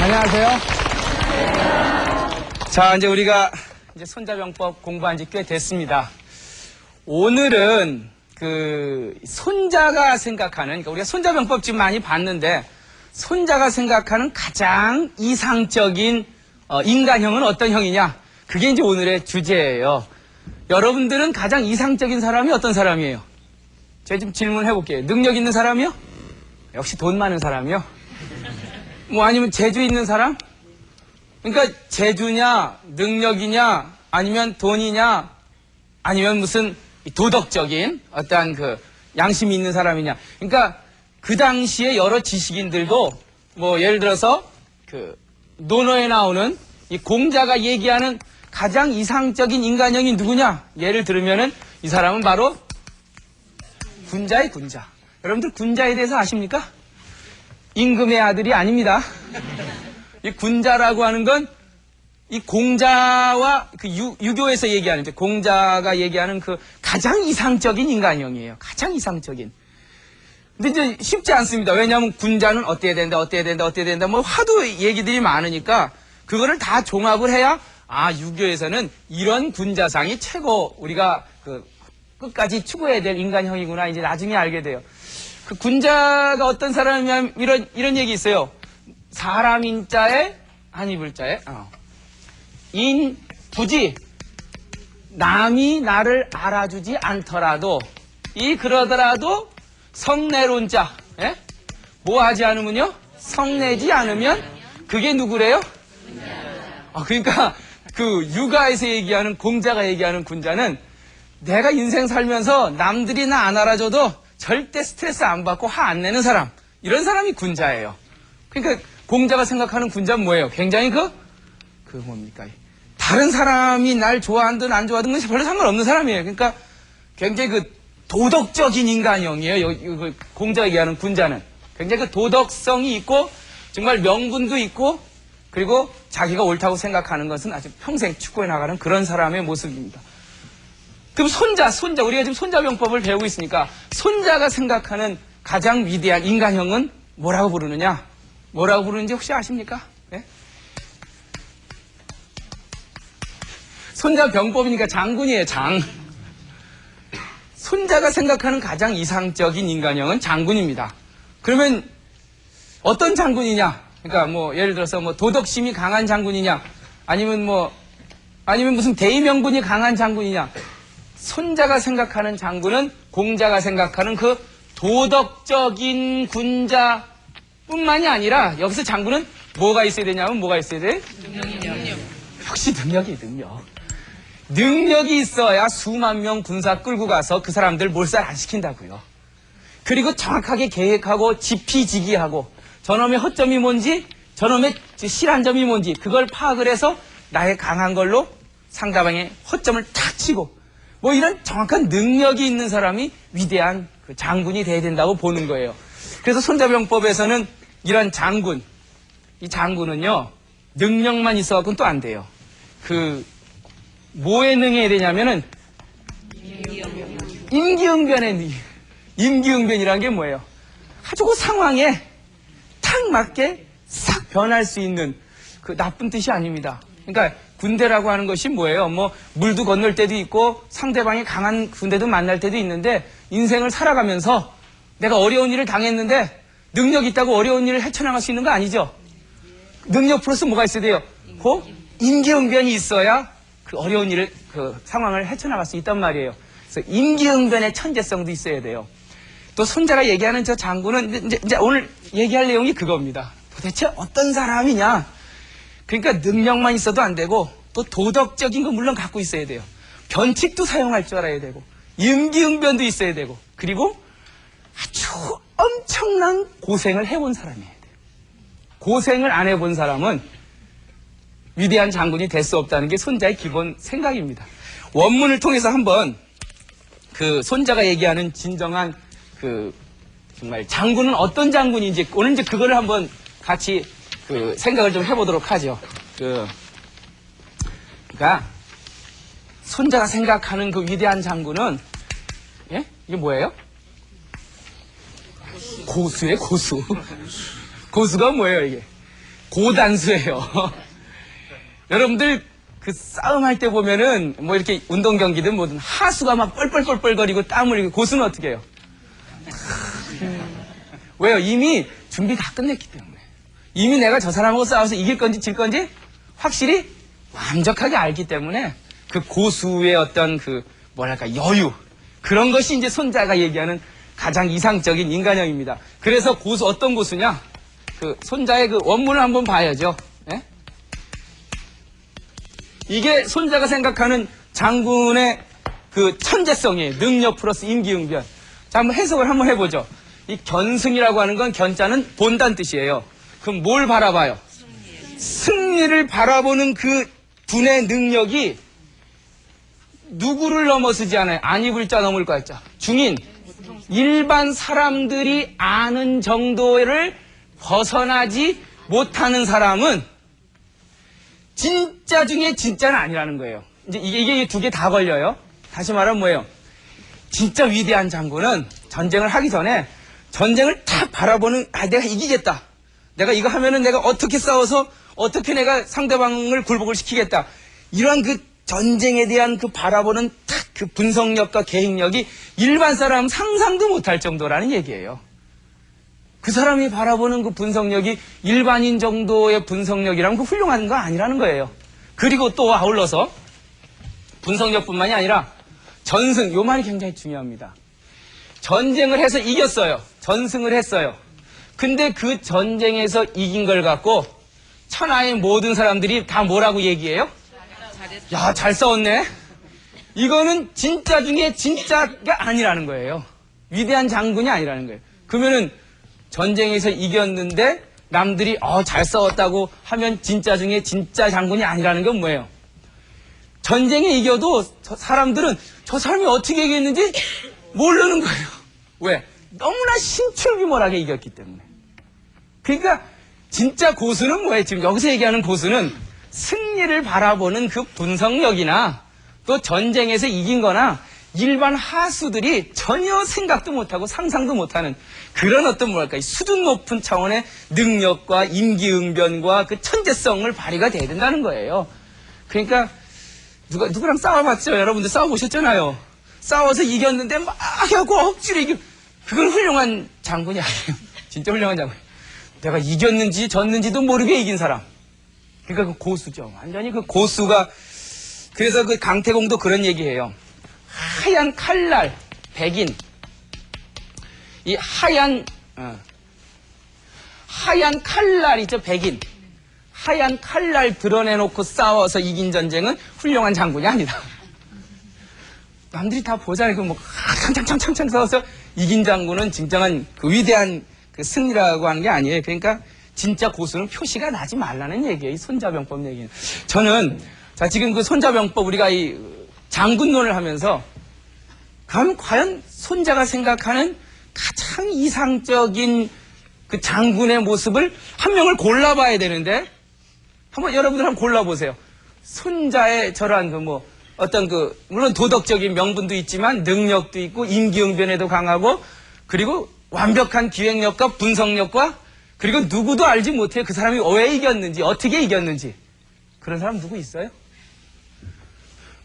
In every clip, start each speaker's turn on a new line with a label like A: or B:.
A: 안녕하세요. 자, 이제 우리가 손자병법 공부한 지 꽤 됐습니다. 오늘은 손자가 생각하는, 그러니까 우리가 손자병법 지금 많이 봤는데, 손자가 생각하는 가장 이상적인 인간형은 어떤 형이냐? 그게 이제 오늘의 주제예요. 여러분들은 가장 이상적인 사람이 어떤 사람이에요? 제가 좀 질문해 볼게요. 능력 있는 사람이요? 역시 돈 많은 사람이요? 뭐 아니면 재주 있는 사람? 그러니까 재주냐, 능력이냐, 아니면 돈이냐, 아니면 무슨 도덕적인 어떠한 양심이 있는 사람이냐. 그러니까 그 당시에 여러 지식인들도 뭐 예를 들어서 논어에 나오는 이 공자가 얘기하는 가장 이상적인 인간형이 누구냐? 예를 들면은 이 사람은 바로 군자의 군자. 여러분들 군자에 대해서 아십니까? 임금의 아들이 아닙니다. 이 군자라고 하는 건 이 공자와 유교에서 얘기하는, 공자가 얘기하는 가장 이상적인 인간형이에요. 가장 이상적인. 근데 이제 쉽지 않습니다. 왜냐하면 군자는 어때야 된다, 어때야 된다, 어때야 된다, 뭐 하도 얘기들이 많으니까 그거를 다 종합을 해야, 유교에서는 이런 군자상이 최고 우리가 끝까지 추구해야 될 인간형이구나, 이제 나중에 알게 돼요. 군자가 어떤 사람이냐면 이런 얘기 있어요. 사람 인자에 한이불자에 부지 남이 나를 알아주지 않더라도 그러더라도 성내론자, 예? 뭐 하지 않으면요? 성내지 않으면 그게 누구래요? 그러니까 육아에서 얘기하는 공자가 얘기하는 군자는 내가 인생 살면서 남들이 나 안 알아줘도 절대 스트레스 안 받고 화 안 내는 사람, 이런 사람이 군자예요. 그러니까 공자가 생각하는 군자는 뭐예요? 굉장히 뭡니까? 다른 사람이 날 좋아하든 안 좋아하든 그건 별로 상관없는 사람이에요. 그러니까 굉장히 도덕적인 인간형이에요. 공자가 얘기하는 군자는. 굉장히 도덕성이 있고, 정말 명분도 있고, 그리고 자기가 옳다고 생각하는 것은 아주 평생 추구해 나가는 그런 사람의 모습입니다. 그럼 손자, 우리가 지금 손자병법을 배우고 있으니까, 손자가 생각하는 가장 위대한 인간형은 뭐라고 부르느냐? 뭐라고 부르는지 혹시 아십니까? 네? 손자병법이니까 장군이에요, 장. 손자가 생각하는 가장 이상적인 인간형은 장군입니다. 그러면 어떤 장군이냐? 그러니까 뭐 예를 들어서 뭐 도덕심이 강한 장군이냐? 아니면 무슨 대의명분이 강한 장군이냐? 손자가 생각하는 장군은 공자가 생각하는 도덕적인 군자뿐만이 아니라, 여기서 장군은 뭐가 있어야 되냐면 뭐가 있어야 돼? 능력. 역시 능력이 있어야 수만 명 군사 끌고 가서 그 사람들 몰살 안 시킨다고요. 그리고 정확하게 계획하고 지피지기하고 저놈의 허점이 뭔지, 저놈의 실한 점이 뭔지 그걸 파악을 해서 나의 강한 걸로 상대방의 허점을 탁 치고, 뭐 이런 정확한 능력이 있는 사람이 위대한 장군이 돼야 된다고 보는 거예요. 그래서 손자병법에서는 이런 장군, 이 장군은요, 능력만 있어갖고는 또 안 돼요. 뭐에 능해야 되냐면은, 임기응변이라는 게 뭐예요? 아주 상황에 탁 맞게 싹 변할 수 있는 나쁜 뜻이 아닙니다. 그러니까 군대라고 하는 것이 뭐예요? 뭐 물도 건널 때도 있고 상대방이 강한 군대도 만날 때도 있는데, 인생을 살아가면서 내가 어려운 일을 당했는데 능력 있다고 어려운 일을 헤쳐나갈 수 있는 거 아니죠? 능력 플러스 뭐가 있어야 돼요? 임기응변이 있어야 어려운 일을, 상황을 헤쳐나갈 수 있단 말이에요. 그래서 임기응변의 천재성도 있어야 돼요. 또 손자가 얘기하는 저 장군은 이제 오늘 얘기할 내용이 그겁니다. 도대체 어떤 사람이냐? 그러니까 능력만 있어도 안 되고, 또 도덕적인 거 물론 갖고 있어야 돼요. 변칙도 사용할 줄 알아야 되고, 임기응변도 있어야 되고, 그리고 아주 엄청난 고생을 해본 사람이어야 돼요. 고생을 안 해본 사람은 위대한 장군이 될 수 없다는 게 손자의 기본 생각입니다. 원문을 통해서 한번 손자가 얘기하는 진정한 정말 장군은 어떤 장군인지, 오늘 이제 그거를 한번 같이 생각을 좀 해보도록 하죠. 그러니까 손자가 생각하는 위대한 장군은, 예? 이게 뭐예요? 고수예요, 고수. 고수가 뭐예요, 이게? 고단수예요. 여러분들 그 싸움할 때 보면은 뭐 이렇게 운동 경기든 뭐든 하수가 막 뻘뻘뻘뻘거리고 땀을 흘리고 고수는 어떻게 해요? 왜요? 이미 준비 다 끝냈기 때문에. 이미 내가 저 사람하고 싸워서 이길 건지 질 건지 확실히 완벽하게 알기 때문에 그 고수의 어떤 그 뭐랄까 여유 그런 것이 이제 손자가 얘기하는 가장 이상적인 인간형입니다. 그래서 고수 어떤 고수냐? 그 손자의 그 원문을 한번 봐야죠. 예? 이게 손자가 생각하는 장군의 그 천재성이에요. 능력 플러스 임기응변. 자, 한번 해석을 한번 해보죠. 이 견승이라고 하는 건 견자는 본다는 뜻이에요. 그럼 뭘 바라봐요? 승리를 바라보는 그 분의 능력이 누구를 넘어서지 않아요? 안입을자 넘을까자 중인 일반 사람들이 아는 정도를 벗어나지 못하는 사람은 진짜 중에 진짜는 아니라는 거예요. 이제 이게 두 개 다 걸려요. 다시 말하면 뭐예요? 진짜 위대한 장군은 전쟁을 하기 전에 전쟁을 딱 바라보는 내가 이기겠다. 내가 이거 하면은 내가 어떻게 싸워서 어떻게 내가 상대방을 굴복을 시키겠다. 이러한 그 전쟁에 대한 그 바라보는 딱 그 분석력과 계획력이 일반 사람 상상도 못할 정도라는 얘기예요. 그 사람이 바라보는 그 분석력이 일반인 정도의 분석력이라면 그 훌륭한 거 아니라는 거예요. 그리고 또 아울러서 분석력뿐만이 아니라 전승, 요 말이 굉장히 중요합니다. 전쟁을 해서 이겼어요. 전승을 했어요. 근데 그 전쟁에서 이긴 걸 갖고 천하의 모든 사람들이 다 뭐라고 얘기해요? 야, 잘 싸웠네. 이거는 진짜 중에 진짜가 아니라는 거예요. 위대한 장군이 아니라는 거예요. 그러면은 전쟁에서 이겼는데 남들이 잘 싸웠다고 하면 진짜 중에 진짜 장군이 아니라는 건 뭐예요? 전쟁에 이겨도 사람들은 저 사람이 어떻게 이겼는지 모르는 거예요. 왜? 너무나 신출귀몰하게 이겼기 때문에. 그러니까 진짜 고수는 뭐예요? 지금 여기서 얘기하는 고수는 승리를 바라보는 그 분석력이나 또 전쟁에서 이긴 거나 일반 하수들이 전혀 생각도 못하고 상상도 못하는 그런 어떤 뭐랄까 수준 높은 차원의 능력과 임기응변과 그 천재성을 발휘가 돼야 된다는 거예요. 그러니까 누구랑 싸워봤죠? 여러분들 싸워보셨잖아요. 싸워서 이겼는데 막 해갖고 억지로 이겨. 그건 훌륭한 장군이 아니에요. 진짜 훌륭한 장군. 내가 이겼는지 졌는지도 모르게 이긴 사람. 그러니까 그 고수죠. 완전히 그 고수가. 그래서 그 강태공도 그런 얘기해요. 하얀 칼날, 백인. 이 하얀 칼날이죠, 백인. 하얀 칼날 드러내놓고 싸워서 이긴 전쟁은 훌륭한 장군이 아니다. 남들이 다 보잖아요. 그 뭐, 창창 싸워서 이긴 장군은 진정한 그 위대한 그 승리라고 하는 게 아니에요. 그러니까 진짜 고수는 표시가 나지 말라는 얘기예요. 이 손자병법 얘기는. 저는, 자, 지금 그 손자병법 우리가 이 장군론을 하면서 그럼 과연 손자가 생각하는 가장 이상적인 그 장군의 모습을 한 명을 골라봐야 되는데 한번 여러분들 한번 골라보세요. 손자의 저러한 그 뭐 어떤 그 물론 도덕적인 명분도 있지만 능력도 있고 임기응변에도 강하고 그리고 완벽한 기획력과 분석력과 그리고 누구도 알지 못해요. 그 사람이 왜 이겼는지 어떻게 이겼는지 그런 사람 누구 있어요?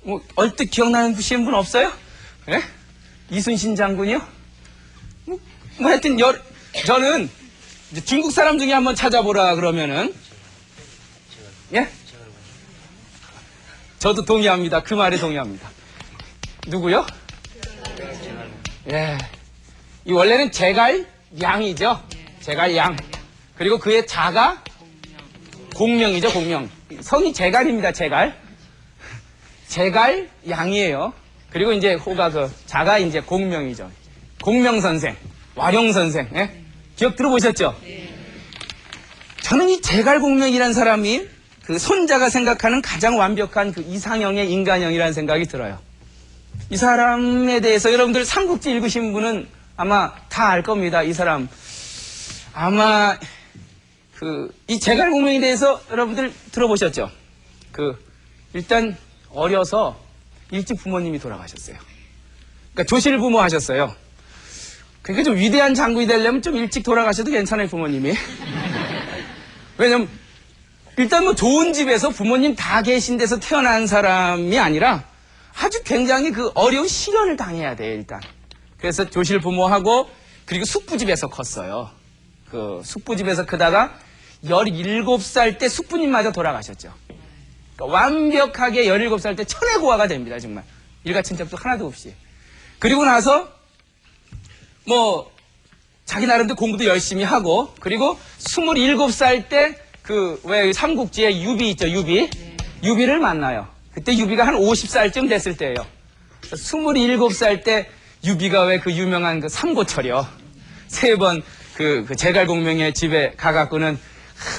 A: 뭐 얼뜻 기억나는 분 없어요? 예? 이순신 장군이요? 뭐 하여튼 저는 이제 중국 사람 중에 한번 찾아보라 그러면은 예? 저도 동의합니다. 그 말에 동의합니다. 누구요? 예. 이 원래는 제갈 양이죠. 제갈 양. 그리고 그의 자가 공명이죠. 공명. 성이 제갈입니다. 제갈. 제갈 양이에요. 그리고 이제 호가 그 자가 이제 공명이죠. 공명 선생, 와룡 선생. 예? 기억 들어보셨죠? 저는 이 제갈 공명이라는 사람이 그 손자가 생각하는 가장 완벽한 그 이상형의 인간형이라는 생각이 들어요. 이 사람에 대해서 여러분들 삼국지 읽으신 분은 아마 다 알 겁니다. 이 사람 아마 이 제갈 공명에 대해서 여러분들 들어보셨죠? 일단 어려서 일찍 부모님이 돌아가셨어요. 그러니까 조실 부모 하셨어요. 그러니까 좀 위대한 장군이 되려면 좀 일찍 돌아가셔도 괜찮아요, 부모님이. 왜냐면 일단 뭐 좋은 집에서 부모님 다 계신 데서 태어난 사람이 아니라 아주 굉장히 그 어려운 시련을 당해야 돼요, 일단. 그래서 조실 부모하고 그리고 숙부집에서 컸어요. 그 숙부집에서 크다가 17살 때 숙부님마저 돌아가셨죠. 그러니까 완벽하게 17살 때 천혜고아가 됩니다, 정말. 일가천적도 하나도 없이. 그리고 나서 뭐 자기 나름대로 공부도 열심히 하고, 그리고 27살 때 그 왜 삼국지에 유비 있죠, 유비. 유비를 만나요. 그때 유비가 한 50살쯤 됐을 때예요. 27살 때 유비가 왜 그 유명한 그 삼고철이요. 3번 그 제갈공명의 집에 가갖고는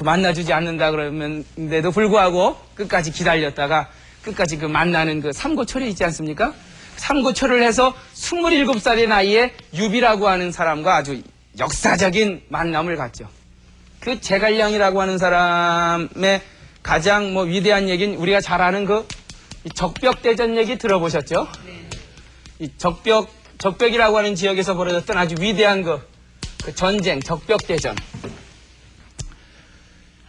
A: 만나주지 않는다 그러면데도 불구하고 끝까지 기다렸다가 끝까지 그 만나는 그 삼고철이 있지 않습니까? 삼고철을 해서 27살의 나이에 유비라고 하는 사람과 아주 역사적인 만남을 갖죠. 그 제갈량이라고 하는 사람의 가장 뭐 위대한 얘기는 우리가 잘 아는 그 적벽대전 얘기 들어보셨죠? 이 적벽이라고 하는 지역에서 벌어졌던 아주 위대한 그 전쟁, 적벽대전.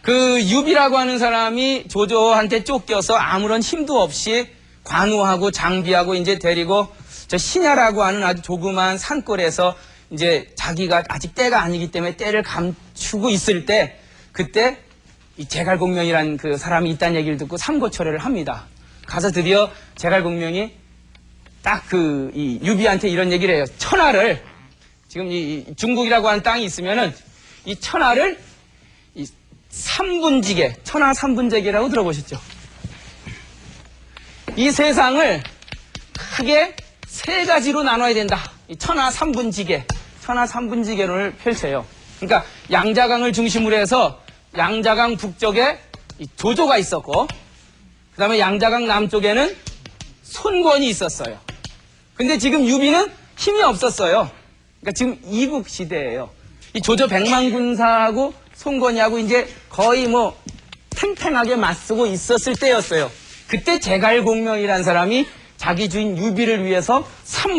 A: 그 유비라고 하는 사람이 조조한테 쫓겨서 아무런 힘도 없이 관우하고 장비하고 이제 데리고 저 신야라고 하는 아주 조그만 산골에서 이제 자기가 아직 때가 아니기 때문에 때를 감추고 있을 때 그때 이 제갈공명이라는 그 사람이 있다는 얘기를 듣고 삼고초려를 합니다. 가서 드디어 제갈공명이 딱 그 이 유비한테 이런 얘기를 해요. 천하를 지금 이 중국이라고 하는 땅이 있으면은 이 천하를 이 3분지계, 천하 3분지계라고 들어보셨죠? 이 세상을 크게 3가지로 나눠야 된다. 이 천하 3분지계, 천하 3분지계론을 펼쳐요. 그러니까 양자강을 중심으로 해서 양자강 북쪽에 이 조조가 있었고, 그 다음에 양자강 남쪽에는 손권이 있었어요. 근데 지금 유비는 힘이 없었어요. 그러니까 지금 이국 시대예요. 이 조조 백만군사하고 손권이하고 이제 거의 뭐 팽팽하게 맞서고 있었을 때였어요. 그때 제갈공명이라는 사람이 자기 주인 유비를 위해서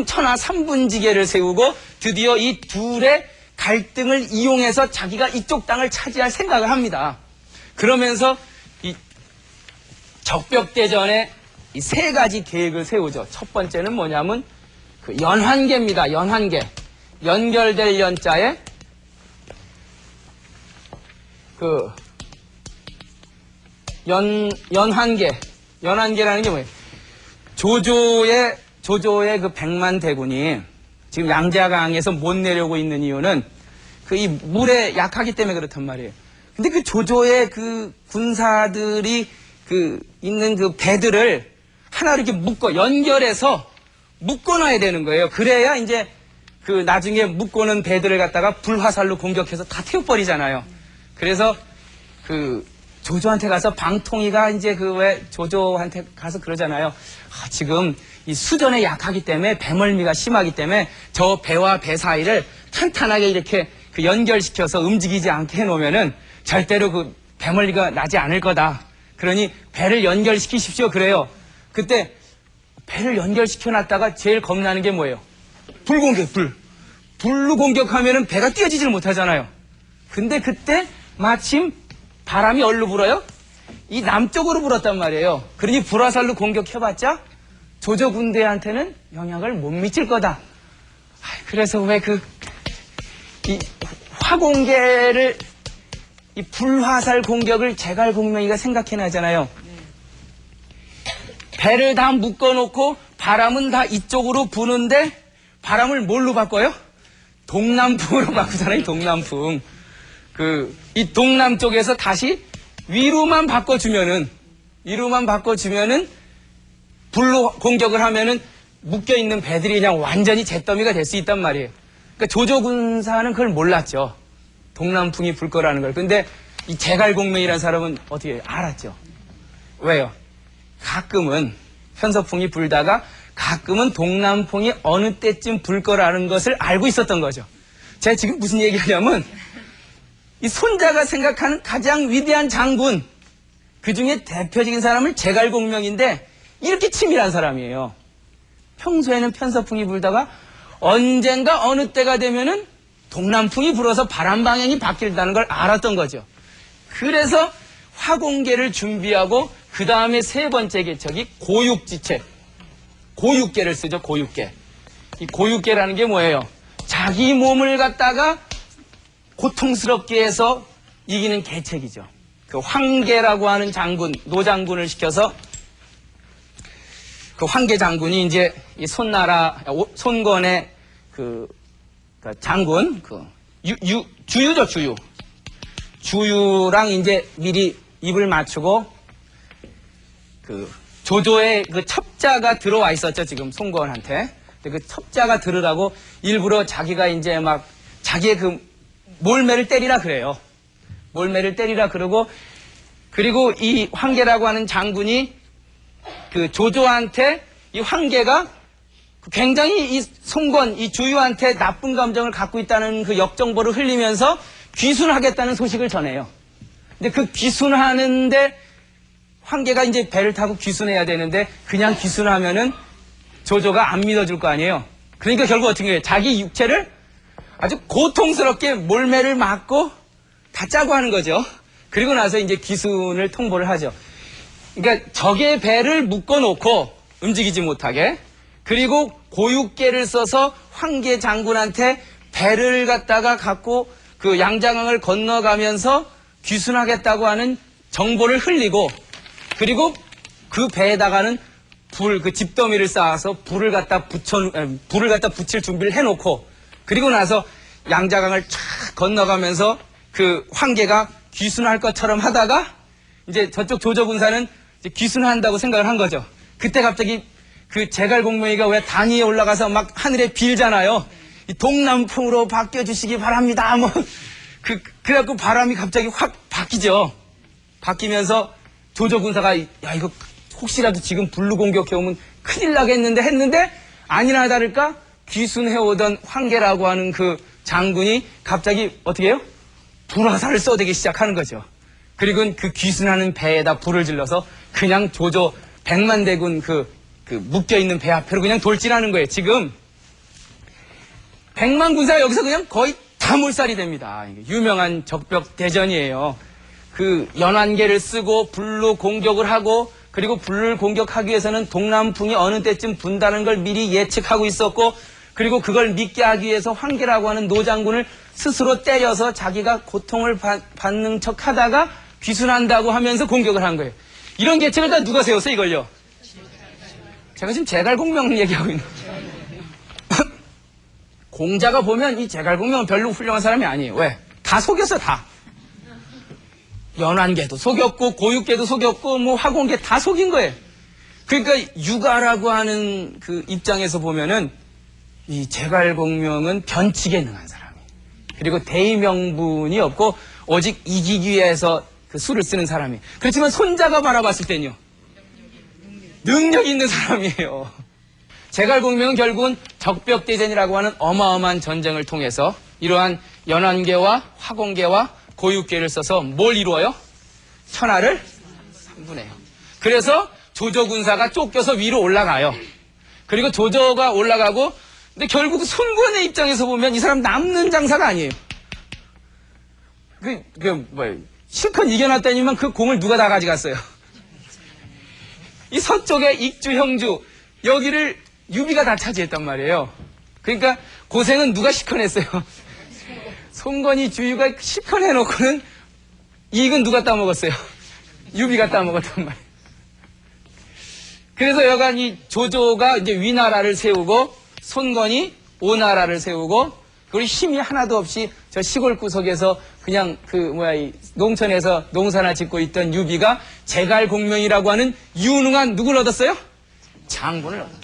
A: 천하 3분지계를 세우고 드디어 이 둘의 갈등을 이용해서 자기가 이쪽 땅을 차지할 생각을 합니다. 그러면서 이 적벽대전에 이 3가지 계획을 세우죠. 첫 번째는 뭐냐면 그 연환계입니다. 연환계. 연결될 연자에 그 연환계. 연환계라는 게 뭐예요? 조조의 그 100만 대군이 지금 양자강에서 못 내려오고 있는 이유는 그 이 물에 약하기 때문에 그렇단 말이에요. 근데 그 조조의 그 군사들이 그 있는 그 배들을 하나로 이렇게 연결해서 묶어놔야 되는 거예요. 그래야 이제 그 나중에 묶어놓은 배들을 갖다가 불화살로 공격해서 다 태워버리잖아요. 그래서 그 조조한테 가서 방통이가 이제 그 왜 조조한테 가서 그러잖아요. 아, 지금 이 수전에 약하기 때문에 배멀미가 심하기 때문에 저 배와 배 사이를 탄탄하게 이렇게 그 연결시켜서 움직이지 않게 해놓으면은 절대로 그 배멀미가 나지 않을 거다. 그러니 배를 연결시키십시오. 그래요. 그때 배를 연결시켜 놨다가 제일 겁나는 게 뭐예요? 불공격, 불로 공격하면은 배가 뛰어지질 못하잖아요. 근데 그때 마침 바람이 어디로 불어요? 이 남쪽으로 불었단 말이에요. 그러니 불화살로 공격해봤자 조조 군대한테는 영향을 못 미칠 거다. 그래서 왜 이 화공계를 이 불화살 공격을 제갈공명이가 생각해내잖아요. 배를 다 묶어놓고 바람은 다 이쪽으로 부는데 바람을 뭘로 바꿔요? 동남풍으로 바꾸잖아요. 동남풍. 이 동남 쪽에서 다시 위로만 바꿔주면은 불로 공격을 하면은 묶여있는 배들이 그냥 완전히 잿더미가 될 수 있단 말이에요. 그러니까 조조군사는 그걸 몰랐죠. 동남풍이 불 거라는 걸. 근데 이 제갈공명이라는 사람은 어떻게 해요? 알았죠. 왜요? 가끔은 편서풍이 불다가 가끔은 동남풍이 어느 때쯤 불 거라는 것을 알고 있었던 거죠. 제가 지금 무슨 얘기하냐면 이 손자가 생각하는 가장 위대한 장군, 그 중에 대표적인 사람을 제갈공명인데 이렇게 치밀한 사람이에요. 평소에는 편서풍이 불다가 언젠가 어느 때가 되면은 동남풍이 불어서 바람 방향이 바뀐다는 걸 알았던 거죠. 그래서 화공계를 준비하고 그 다음에 세 번째 개척이 고육지책. 고육계를 쓰죠. 고육계. 이 고육계라는 게 뭐예요? 자기 몸을 갖다가 고통스럽게 해서 이기는 계책이죠. 그 황계라고 하는 장군, 노장군을 시켜서 그 황계 장군이 이제 이 손건의 그 장군, 주유죠, 주유. 주유랑 이제 미리 입을 맞추고 그 조조의 그 첩자가 들어와 있었죠, 지금 손건한테. 그 첩자가 들으라고 일부러 자기가 이제 막 자기의 그 몰매를 때리라 그래요. 몰매를 때리라 그러고, 그리고 이 황계라고 하는 장군이 그 조조한테 이 황계가 굉장히 이 손건, 이 주유한테 나쁜 감정을 갖고 있다는 그 역정보를 흘리면서 귀순하겠다는 소식을 전해요. 근데 그 귀순하는데 황계가 이제 배를 타고 귀순해야 되는데 그냥 귀순하면은 조조가 안 믿어줄 거 아니에요. 그러니까 결국 어떻게 해요? 자기 육체를 아주 고통스럽게 몰매를 맞고 다 짜고 하는 거죠. 그리고 나서 이제 귀순을 통보를 하죠. 그러니까 적의 배를 묶어놓고 움직이지 못하게, 그리고 고육계를 써서 황계 장군한테 배를 갖다가 갖고 그 양장강을 건너가면서 귀순하겠다고 하는 정보를 흘리고, 그리고 그 배에다가는 그 집더미를 쌓아서 불을 갖다 붙일 준비를 해놓고, 그리고 나서 양자강을 쫙 건너가면서 그 황계가 귀순할 것처럼 하다가 이제 저쪽 조조군사는 이제 귀순한다고 생각을 한 거죠. 그때 갑자기 그 제갈공명이가 왜 단위에 올라가서 막 하늘에 빌잖아요. 이 동남풍으로 바뀌어주시기 바랍니다. 뭐 그래갖고 바람이 갑자기 확 바뀌죠. 바뀌면서 조조군사가 야 이거 혹시라도 지금 불로 공격해오면 큰일 나겠는데 했는데, 아니나 다를까 귀순해오던 황계라고 하는 그 장군이 갑자기 어떻게 해요? 불화살을 쏘대기 시작하는 거죠. 그리고 그 귀순하는 배에다 불을 질러서 그냥 조조 100만 대군 그 묶여있는 배 앞으로 그냥 돌진하는 거예요. 지금 100만 군사가 여기서 그냥 거의 다 몰살이 됩니다. 유명한 적벽 대전이에요. 그 연안계를 쓰고 불로 공격을 하고, 그리고 불을 공격하기 위해서는 동남풍이 어느 때쯤 분다는 걸 미리 예측하고 있었고, 그리고 그걸 믿게 하기 위해서 황계라고 하는 노장군을 스스로 때려서 자기가 고통을 받는 척 하다가 귀순한다고 하면서 공격을 한 거예요. 이런 계책을 다 누가 세웠어요, 이걸요? 제가 지금 제갈공명 얘기하고 있는 공자가 보면 이 제갈공명은 별로 훌륭한 사람이 아니에요. 왜? 다 속였어, 다. 연안계도 속였고 고육계도 속였고 뭐 화공계 다 속인 거예요. 그러니까 유가라고 하는 그 입장에서 보면은 이 제갈공명은 변칙에 능한 사람이에요. 그리고 대의명분이 없고 오직 이기기 위해서 그 수를 쓰는 사람이에요. 그렇지만 손자가 바라봤을 땐요, 능력 있는 사람이에요. 제갈공명은 결국은 적벽대전이라고 하는 어마어마한 전쟁을 통해서 이러한 연안계와 화공계와 고육계를 써서 뭘 이루어요? 천하를 3분해요. 그래서 조조군사가 쫓겨서 위로 올라가요. 그리고 조조가 올라가고, 근데 결국 손권의 입장에서 보면 이 사람 남는 장사가 아니에요. 실컷 이겨놨다니만 그 공을 누가 다 가져갔어요. 이 서쪽에 익주, 형주, 여기를 유비가 다 차지했단 말이에요. 그러니까 고생은 누가 시커냈어요? 손건이 주유가 실컷 해놓고는 이익은 누가 따먹었어요? 유비가 따먹었단 말이에요. 그래서 여간 이 조조가 이제 위나라를 세우고 손건이 오나라를 세우고, 그리고 힘이 하나도 없이 저 시골 구석에서 그냥 이 농촌에서 농사나 짓고 있던 유비가 제갈공명이라고 하는 유능한 누굴 얻었어요? 장군을 얻어서.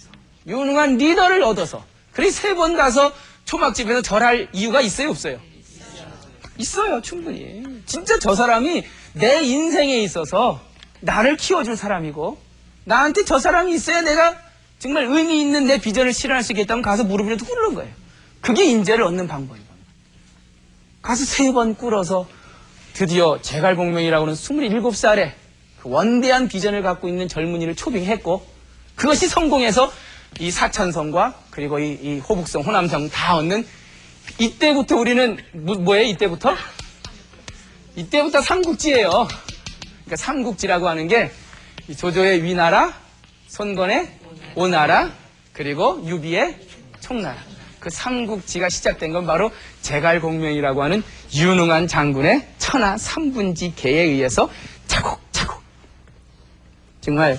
A: 유능한 리더를 얻어서. 그래 3번 가서 초막집에서 절할 이유가 있어요, 없어요? 있어요, 충분히. 진짜 저 사람이 내 인생에 있어서 나를 키워줄 사람이고, 나한테 저 사람이 있어야 내가 정말 의미 있는 내 비전을 실현할 수 있겠다면 가서 무릎이라도 꿇는 거예요. 그게 인재를 얻는 방법인 겁니다. 가서 3번 꿇어서 드디어 제갈공명이라고 하는 27살에 그 원대한 비전을 갖고 있는 젊은이를 초빙했고, 그것이 성공해서 이 사천성과 그리고 이 호북성, 호남성 다 얻는, 이때부터 우리는 뭐예요? 이때부터 삼국지예요. 그러니까 삼국지라고 하는 게 조조의 위나라, 손건의 오나라, 그리고 유비의 총나라. 그 삼국지가 시작된 건 바로 제갈공명이라고 하는 유능한 장군의 천하 삼분지 계에 의해서 차곡차곡. 정말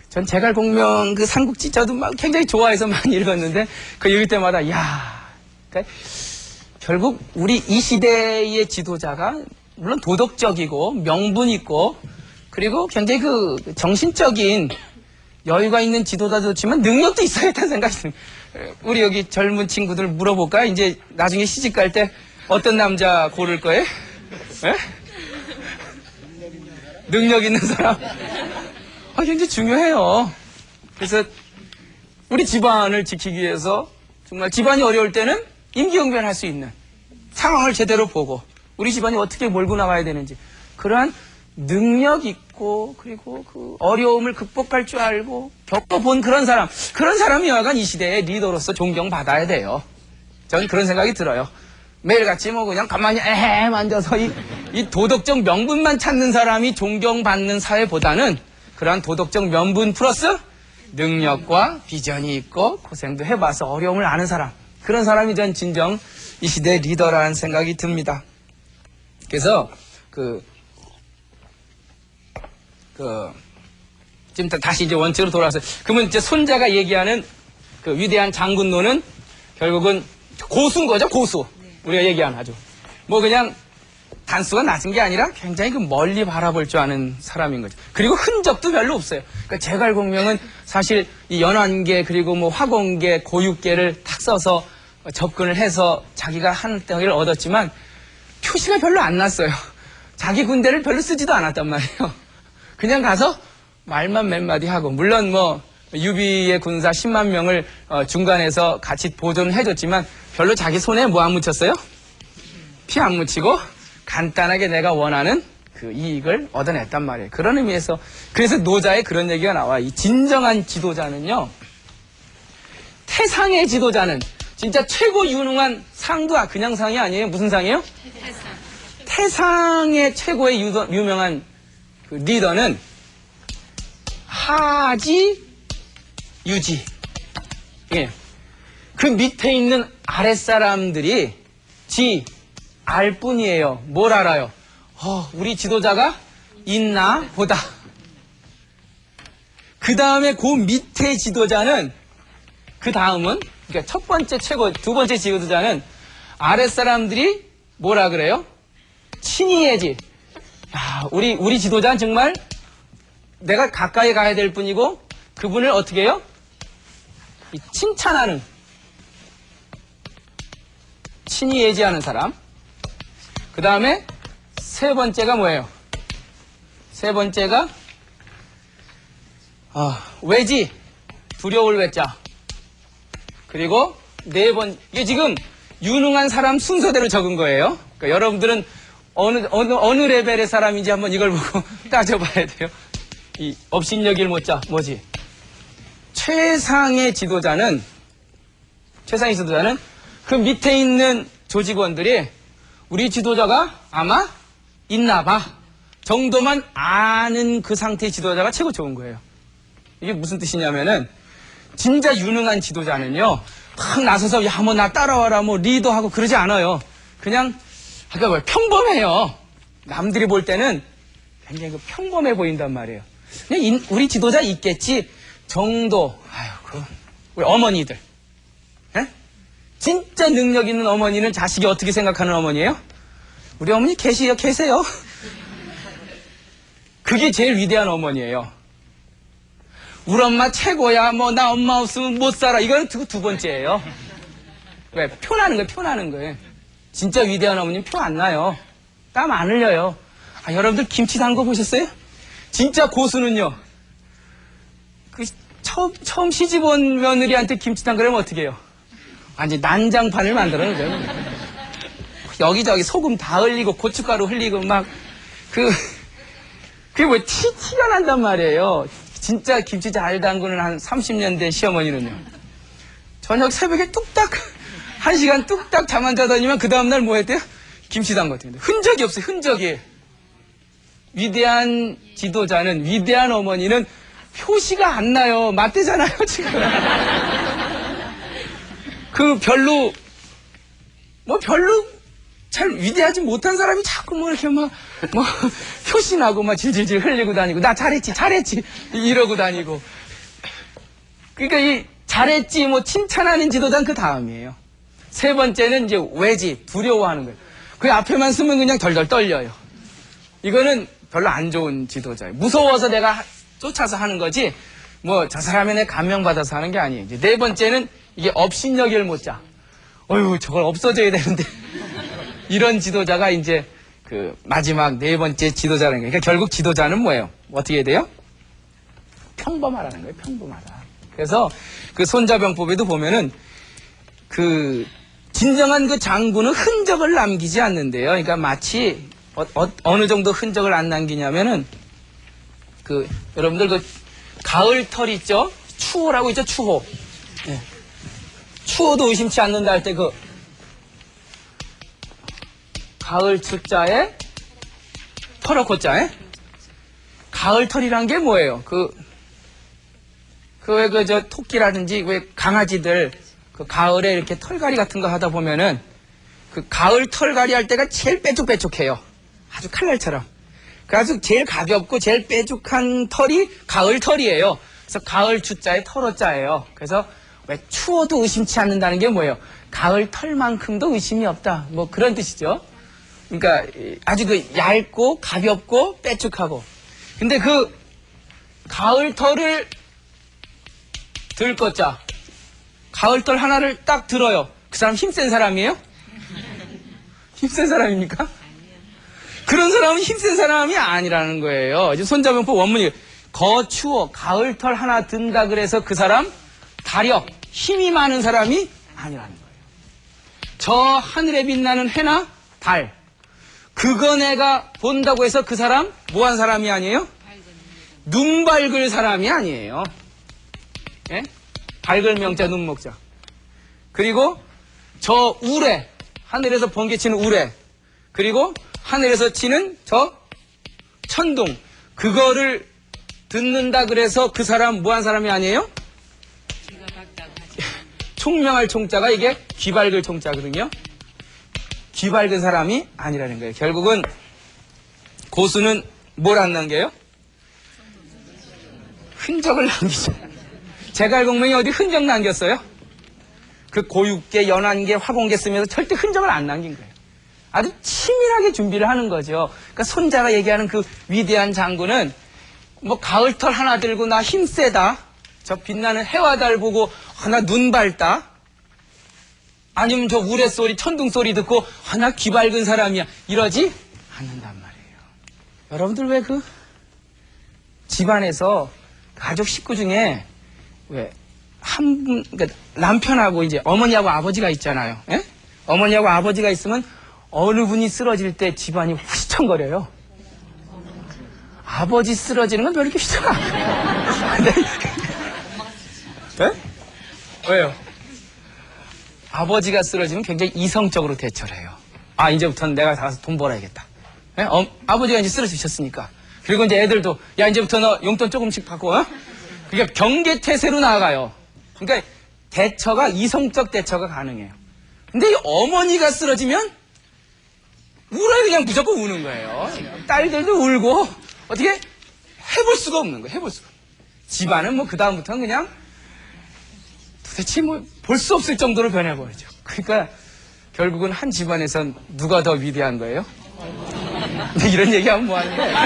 A: 전 제갈공명 그 삼국지 저도 막 굉장히 좋아해서 많이 읽었는데 그 읽을 때마다 그러니까 결국 우리 이 시대의 지도자가 물론 도덕적이고 명분 있고 그리고 굉장히 그 정신적인 여유가 있는 지도자도 좋지만 능력도 있어야겠다는 생각이 듭니다. 우리 여기 젊은 친구들 물어볼까? 이제 나중에 시집 갈 때 어떤 남자 고를 거예요? 에? 능력 있는 사람? 굉장히 중요해요. 그래서 우리 집안을 지키기 위해서 정말 집안이 어려울 때는 임기응변할 수 있는 상황을 제대로 보고 우리 집안이 어떻게 몰고 나가야 되는지 그러한 능력 있고 그리고 그 어려움을 극복할 줄 알고 겪어본 그런 사람이 여하간 이 시대의 리더로서 존경받아야 돼요. 저는 그런 생각이 들어요. 매일같이 뭐 그냥 가만히 에헤 앉아서 이 도덕적 명분만 찾는 사람이 존경받는 사회보다는 그러한 도덕적 명분 플러스 능력과 비전이 있고 고생도 해봐서 어려움을 아는 사람, 그런 사람이 전 진정 이 시대의 리더라는 생각이 듭니다. 그래서 지금 다시 이제 원칙으로 돌아와서 그러면 이제 손자가 얘기하는 그 위대한 장군론은 결국은 고수인 거죠, 고수. 우리가 얘기하는 아주 뭐 그냥 단수가 낮은 게 아니라 굉장히 그 멀리 바라볼 줄 아는 사람인 거죠. 그리고 흔적도 별로 없어요. 그러니까 제갈공명은 사실 이 연안계 그리고 뭐 화공계, 고육계를 탁 써서 접근을 해서 자기가 한 덩이를 얻었지만 표시가 별로 안 났어요. 자기 군대를 별로 쓰지도 않았단 말이에요. 그냥 가서 말만 몇 마디 하고, 물론 뭐 유비의 군사 10만 명을 중간에서 같이 보존을 해줬지만 별로 자기 손에 뭐 안 묻혔어요? 피 안 묻히고 간단하게 내가 원하는 그 이익을 얻어냈단 말이에요. 그런 의미에서 그래서 노자의 그런 얘기가 나와. 이 진정한 지도자는요, 태상의 지도자는 진짜 최고 유능한 상도 그냥 상이 아니에요. 무슨 상이에요? 태상의 최고의 유명한 그 리더는 하지 유지. 예. 그 밑에 있는 아랫사람들이 알 뿐이에요. 뭘 알아요? 우리 지도자가 있나 보다. 그 다음에 그 밑에 지도자는, 그 다음은, 그러니까 첫 번째 최고, 두 번째 지도자는 아랫사람들이 뭐라 그래요? 친이해지. 우리 지도자는 정말 내가 가까이 가야 될 뿐이고 그분을 어떻게 해요? 칭찬하는, 친히 예지하는 사람. 그 다음에 세 번째가 뭐예요? 세 번째가 외지, 두려울 외자. 그리고 이게 지금 유능한 사람 순서대로 적은 거예요. 그러니까 여러분들은 어느 레벨의 사람인지 한번 이걸 보고 따져봐야 돼요. 이 업신여길 못자 뭐지? 최상의 지도자는 그 밑에 있는 조직원들이 우리 지도자가 아마 있나 봐 정도만 아는 그 상태의 지도자가 최고 좋은 거예요. 이게 무슨 뜻이냐면은, 진짜 유능한 지도자는요, 막 나서서 뭐 나 따라와라 뭐 리더하고 그러지 않아요. 그냥 평범해요. 남들이 볼 때는 굉장히 평범해 보인단 말이에요. 그냥 우리 지도자 있겠지 정도. 우리 어머니들, 에? 진짜 능력 있는 어머니는 자식이 어떻게 생각하는 어머니예요? 우리 어머니 계세요. 그게 제일 위대한 어머니예요. 우리 엄마 최고야. 뭐 나 엄마 없으면 못 살아. 이거는 두 번째예요. 왜? 표나는 거예요. 진짜 위대한 어머니는 표 안 나요. 땀 안 흘려요. 여러분들 김치 담거 보셨어요? 진짜 고수는요, 처음 시집 온 며느리한테 김치 담그려면 어떻게 해요? 완전 난장판을 만들어는 거예요. 여기저기 소금 다 흘리고 고춧가루 흘리고 그게 뭐 티가 난단 말이에요. 진짜 김치 잘 담그는 한 30년 된 시어머니는요, 저녁 새벽에 뚝딱 1시간 뚝딱 잠 안 자더니만 그 다음날 뭐 했대요? 김치 담갔대요. 흔적이 없어요. 흔적이. 위대한 지도자는, 위대한 어머니는 표시가 안 나요. 맞대잖아요, 지금. 별로 잘 위대하지 못한 사람이 자꾸 이렇게 표시나고 질질질 흘리고 다니고, 나 잘했지, 이러고 다니고. 그러니까 이 잘했지, 칭찬하는 지도자는 그 다음이에요. 세 번째는 이제 외지, 두려워하는 거예요. 그 앞에만 쓰면 그냥 덜덜 떨려요. 이거는 별로 안 좋은 지도자예요. 무서워서 내가 쫓아서 하는 거지, 저 사람에 내 감명받아서 하는 게 아니에요. 이제 네 번째는 이게 업신여기를 못 자. 어휴, 저걸 없어져야 되는데. 이런 지도자가 이제 마지막 네 번째 지도자라는 거예요. 그러니까 결국 지도자는 뭐예요? 어떻게 해야 돼요? 평범하라는 거예요, 평범하다. 그래서 손자병법에도 보면은 진정한 장군은 흔적을 남기지 않는데요. 그러니까 마치 어느 정도 흔적을 안 남기냐면은 여러분들 가을털 있죠? 추호라고 있죠, 추호. 네. 추호도 의심치 않는다 할 때 가을 추자에 털어코자에 가을털이란 게 뭐예요? 토끼라든지 강아지들 가을에 이렇게 털갈이 같은 거 하다 보면은 가을 털갈이 할 때가 제일 빼쭉빼쭉해요. 아주 칼날처럼. 그래서 제일 가볍고 제일 빼쭉한 털이 가을 털이에요. 그래서 가을 추자에 털어자예요. 그래서 왜 추워도 의심치 않는다는 게 뭐예요? 가을 털만큼도 의심이 없다. 그런 뜻이죠. 그러니까 아주 얇고 가볍고 빼쭉하고. 근데 가을 털을 들 것자. 가을 털 하나를 딱 들어요. 그 사람 힘센 사람이에요? 힘센 사람입니까? 그런 사람은 힘센 사람이 아니라는 거예요. 이제 손자병법 원문이 거추워 가을 털 하나 든다 그래서 그 사람 다력, 힘이 많은 사람이 아니라는 거예요. 저 하늘에 빛나는 해나 달, 그거 내가 본다고 해서 그 사람 뭐한 사람이 아니에요? 눈 밝을 사람이 아니에요. 예? 밝을 명자 눈 먹자. 그리고 저 우레, 하늘에서 번개치는 우레, 그리고 하늘에서 치는 저 천둥, 그거를 듣는다 그래서 그 사람 뭐한 사람이 아니에요? 총명할 총자가 이게 귀 밝을 총자거든요. 귀 밝은 사람이 아니라는 거예요. 결국은 고수는 뭘 안 남겨요? 흔적을 남기죠. 제갈공명이 어디 흔적 남겼어요? 고육계, 연안계, 화공계 쓰면서 절대 흔적을 안 남긴 거예요. 아주 치밀하게 준비를 하는 거죠. 그러니까 손자가 얘기하는 위대한 장군은 가을털 하나 들고 나 힘세다, 저 빛나는 해와 달 보고 나 눈 밝다, 아니면 저 우레소리 천둥 소리 듣고 나 귀 밝은 사람이야, 이러지 않는단 말이에요. 여러분들 왜 집안에서 가족 식구 중에 그러니까 남편하고 이제 어머니하고 아버지가 있잖아요. 예? 어머니하고 아버지가 있으면 어느 분이 쓰러질 때 집안이 휘청거려요. 아버지 쓰러지는 건 별로 이렇게 휘청 안 해요. 네? 왜요? 아버지가 쓰러지면 굉장히 이성적으로 대처를 해요. 이제부터는 내가 가서 돈 벌어야겠다. 네? 아버지가 이제 쓰러지셨으니까. 그리고 이제 애들도, 이제부터 너 용돈 조금씩 받고, 그러니까 경계태세로 나아가요. 그러니까 이성적 대처가 가능해요. 근데 이 어머니가 쓰러지면 울어요. 그냥 무조건 우는 거예요. 딸들도 울고, 어떻게 해볼 수가 없는 거예요. 해볼 수가. 집안은 그다음부터는 그냥 도대체 볼 수 없을 정도로 변해버리죠. 그러니까 결국은 한 집안에선 누가 더 위대한 거예요? 근데 이런 얘기하면 뭐하는 거예요?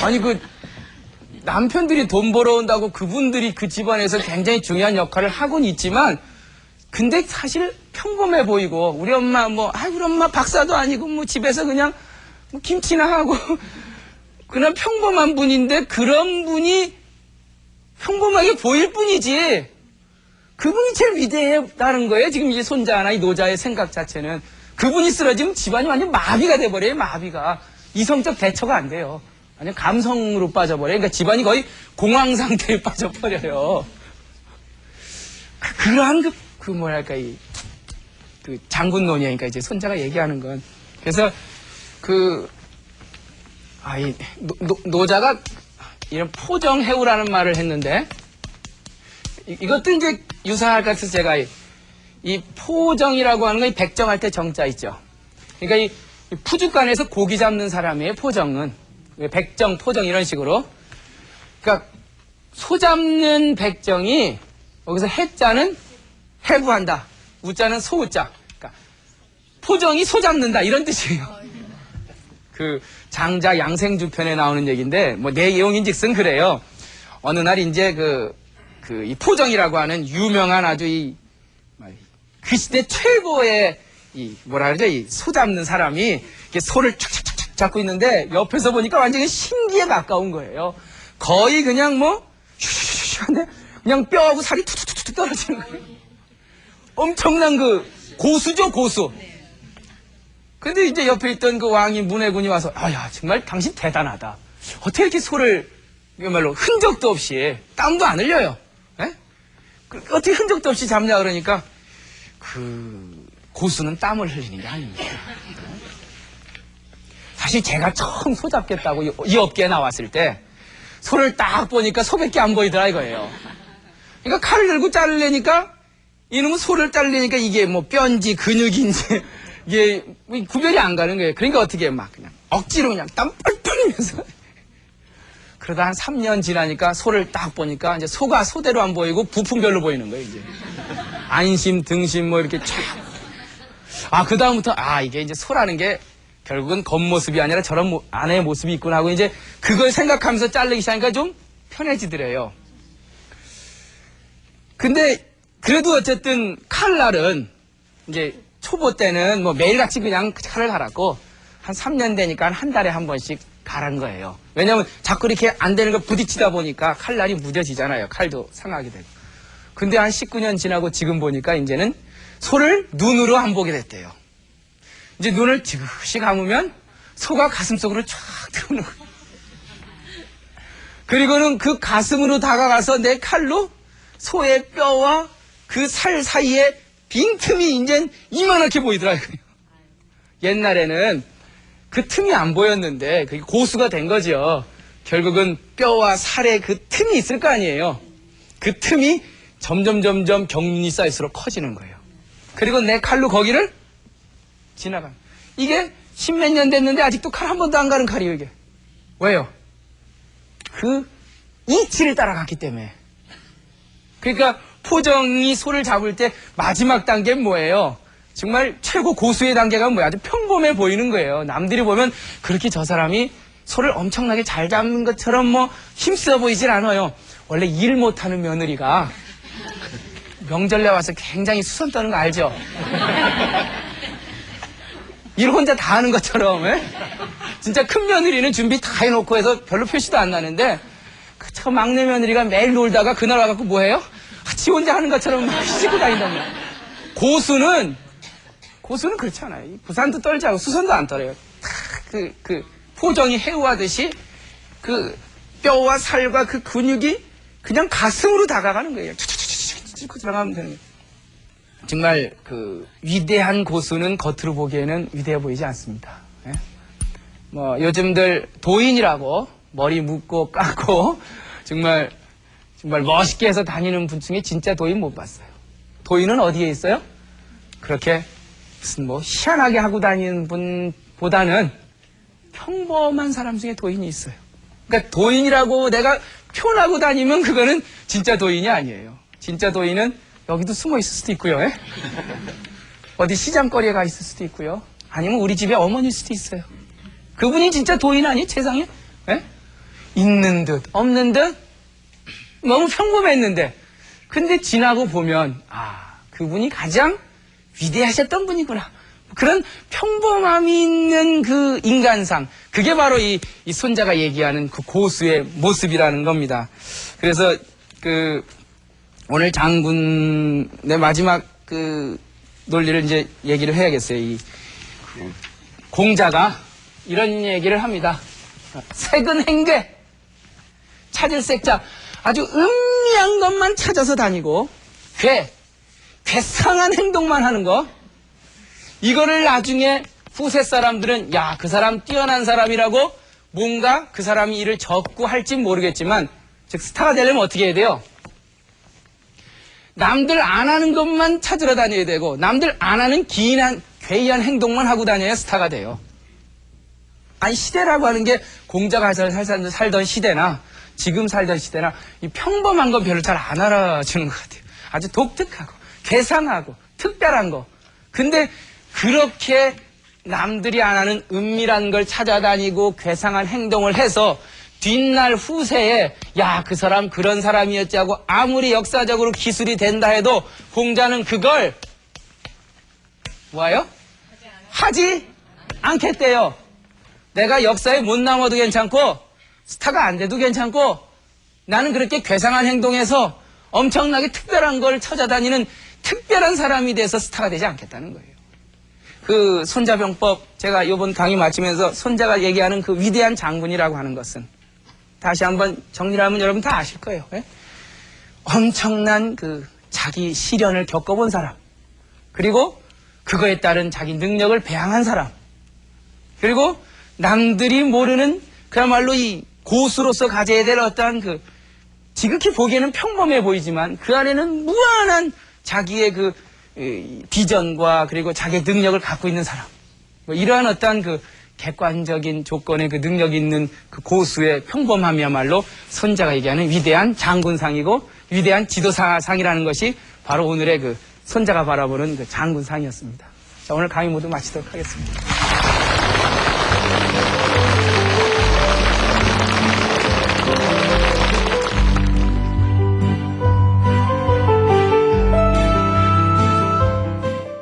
A: 아니 남편들이 돈 벌어온다고 그분들이 그 집안에서 굉장히 중요한 역할을 하곤 있지만, 근데 사실 평범해 보이고, 우리 엄마 우리 엄마 박사도 아니고 집에서 그냥 김치나 하고 그냥 평범한 분인데, 그런 분이 평범하게 보일 뿐이지 그분이 제일 위대하다는 거예요. 지금 이제 손자나 이 노자의 생각 자체는. 그분이 쓰러지면 집안이 완전 마비가 돼버려요. 마비가. 이성적 대처가 안 돼요. 완전 감성으로 빠져버려요. 그러니까 집안이 거의 공황 상태에 빠져버려요. 그러한 뭐랄까 장군론이니까 이제 손자가 얘기하는 건. 그래서 이 노자가 이런 포정해우라는 말을 했는데, 이것도 이제 유사할 것 같아서 제가 이 포정이라고 하는 건 이 백정할 때 정자 있죠. 그러니까 이 푸주간에서 고기 잡는 사람이에요, 포정은. 백정, 포정 이런 식으로. 그러니까 소 잡는 백정이 여기서 해자는 해부한다. 우자는 소우자. 그러니까 포정이 소 잡는다 이런 뜻이에요. 그 장자 양생주 편에 나오는 얘기인데 뭐 내용인즉슨 그래요. 어느 날 이제 이 포정이라고 하는 유명한 아주 그 시대 최고의 뭐라 그러죠? 이 소 잡는 사람이 이렇게 소를 촥촥촥 잡고 있는데 옆에서 보니까 완전히 신기에 가까운 거예요. 거의 그냥 뭐 슈슈슈한데 그냥 뼈하고 살이 툭툭툭툭 떨어지는 거예요. 엄청난 고수죠, 고수. 근데 이제 옆에 있던 그 왕이 문해군이 와서 야 정말 당신 대단하다. 어떻게 이렇게 소를 이거말로 흔적도 없이 땀도 안 흘려요. 에? 어떻게 흔적도 없이 잡냐 그러니까 고수는 땀을 흘리는 게 아닙니다. 사실 제가 처음 소 잡겠다고 이 업계에 나왔을 때 소를 딱 보니까 소밖에 안 보이더라 이거예요. 그러니까 칼을 들고 자르려니까 이놈은 소를 자르려니까 이게 뭐 뼈인지 근육인지 이게 구별이 안 가는 거예요. 그러니까 어떻게 막 그냥 억지로 그냥 땀 뻘뻘 흘리면서 그러다 한 3년 지나니까 소를 딱 보니까 이제 소가 소대로 안 보이고 부품별로 보이는 거예요, 이제. 안심, 등심 뭐 이렇게 쫙. 그 다음부터 이게 이제 소라는 게 결국은 겉모습이 아니라 저런 안의 모습이 있구나 하고 이제 그걸 생각하면서 자르기 시작하니까 좀 편해지더래요. 근데 그래도 어쨌든 칼날은 이제 초보 때는 뭐 매일같이 그냥 칼을 갈았고 한 3년 되니까 한 달에 한 번씩 갈은 거예요. 왜냐면 자꾸 이렇게 안 되는 거 부딪히다 보니까 칼날이 무뎌지잖아요. 칼도 상하게 되고. 근데 한 19년 지나고 지금 보니까 이제는 소를 눈으로 안 보게 됐대요. 이제 눈을 지그시 감으면 소가 가슴 속으로 쫙 들어오는 거예요. 그리고는 그 가슴으로 다가가서 내 칼로 소의 뼈와 그 살 사이에 빈틈이 이제 이만하게 보이더라고요. 옛날에는 그 틈이 안 보였는데 그게 고수가 된 거죠. 결국은 뼈와 살에 그 틈이 있을 거 아니에요. 그 틈이 점점 경륜이 쌓일수록 커지는 거예요. 그리고 내 칼로 거기를 지나가. 이게 십몇 년 됐는데 아직도 칼 한 번도 안 가는 칼이에요, 이게. 왜요? 그 이치를 따라갔기 때문에. 그러니까 포정이 소를 잡을 때 마지막 단계는 뭐예요? 정말 최고 고수의 단계가 뭐야? 아주 평범해 보이는 거예요. 남들이 보면 그렇게 저 사람이 소를 엄청나게 잘 잡는 것처럼 뭐 힘써 보이질 않아요. 원래 일 못하는 며느리가 명절에 와서 굉장히 수선 떠는 거 알죠? 일 혼자 다 하는 것처럼. 진짜 큰 며느리는 준비 다 해놓고 해서 별로 표시도 안 나는데 그 막내 며느리가 매일 놀다가 그날 와갖고 뭐해요? 지 혼자 하는 것처럼 막 휘짓고 다닌단 말이에요. 고수는 그렇지 않아요. 부산도 떨지 않고 수선도 안 떨어요. 그 포정이 해우하듯이 그 뼈와 살과 그 근육이 그냥 가슴으로 다가가는 거예요. 쭉 들어가면 되는 거예요. 정말 그 위대한 고수는 겉으로 보기에는 위대해 보이지 않습니다. 예? 뭐 요즘들 도인이라고 머리 묶고 깎고 정말 멋있게 해서 다니는 분 중에 진짜 도인 못 봤어요. 도인은 어디에 있어요? 그렇게 무슨 뭐 희한하게 하고 다니는 분보다는 평범한 사람 중에 도인이 있어요. 그러니까 도인이라고 내가 표현하고 다니면 그거는 진짜 도인이 아니에요. 진짜 도인은 여기도 숨어 있을 수도 있고요. 예? 어디 시장거리에 가 있을 수도 있고요. 아니면 우리 집에 어머니일 수도 있어요. 그분이 진짜 도인 아니? 세상에? 예? 있는 듯 없는 듯 너무 평범했는데 근데 지나고 보면 그분이 가장 위대하셨던 분이구나. 그런 평범함이 있는 그 인간상 그게 바로 이 손자가 얘기하는 그 고수의 모습이라는 겁니다. 그래서 오늘 장군의 마지막 논리를 이제 얘기를 해야겠어요. 공자가 이런 얘기를 합니다. 색은 행괴 찾을 색자 아주 음미한 것만 찾아서 다니고 괴상한 행동만 하는 거 이거를 나중에 후세 사람들은 그 사람 뛰어난 사람이라고 뭔가 그 사람이 일을 접고 할진 모르겠지만, 즉 스타가 되려면 어떻게 해야 돼요? 남들 안 하는 것만 찾으러 다녀야 되고, 남들 안 하는 괴이한 행동만 하고 다녀야 스타가 돼요. 아니, 시대라고 하는 게 공자가 살던 시대나 지금 살던 시대나 이 평범한 건 별로 잘 안 알아주는 것 같아요. 아주 독특하고 괴상하고 특별한 거. 근데 그렇게 남들이 안 하는 은밀한 걸 찾아다니고 괴상한 행동을 해서 뒷날 후세에 야, 그 사람 그런 사람이었지 하고 아무리 역사적으로 기술이 된다 해도 공자는 그걸 뭐예요? 하지 않겠대요. 내가 역사에 못 남아도 괜찮고 스타가 안 돼도 괜찮고 나는 그렇게 괴상한 행동에서 엄청나게 특별한 걸 찾아다니는 특별한 사람이 돼서 스타가 되지 않겠다는 거예요. 그 손자병법, 제가 이번 강의 마치면서 손자가 얘기하는 그 위대한 장군이라고 하는 것은 다시 한번 정리를 하면 여러분 다 아실 거예요. 예? 엄청난 그 자기 시련을 겪어본 사람, 그리고 그거에 따른 자기 능력을 배양한 사람, 그리고 남들이 모르는 그야말로 이 고수로서 가져야 될 어떠한 그 지극히 보기에는 평범해 보이지만 그 안에는 무한한 자기의 그 비전과 그리고 자기의 능력을 갖고 있는 사람, 뭐 이러한 어떠한 그 객관적인 조건의 그 능력이 있는 그 고수의 평범함이야말로 손자가 얘기하는 위대한 장군상이고 위대한 지도사상이라는 것이 바로 오늘의 그 손자가 바라보는 그 장군상이었습니다. 자, 오늘 강의 모두 마치도록 하겠습니다.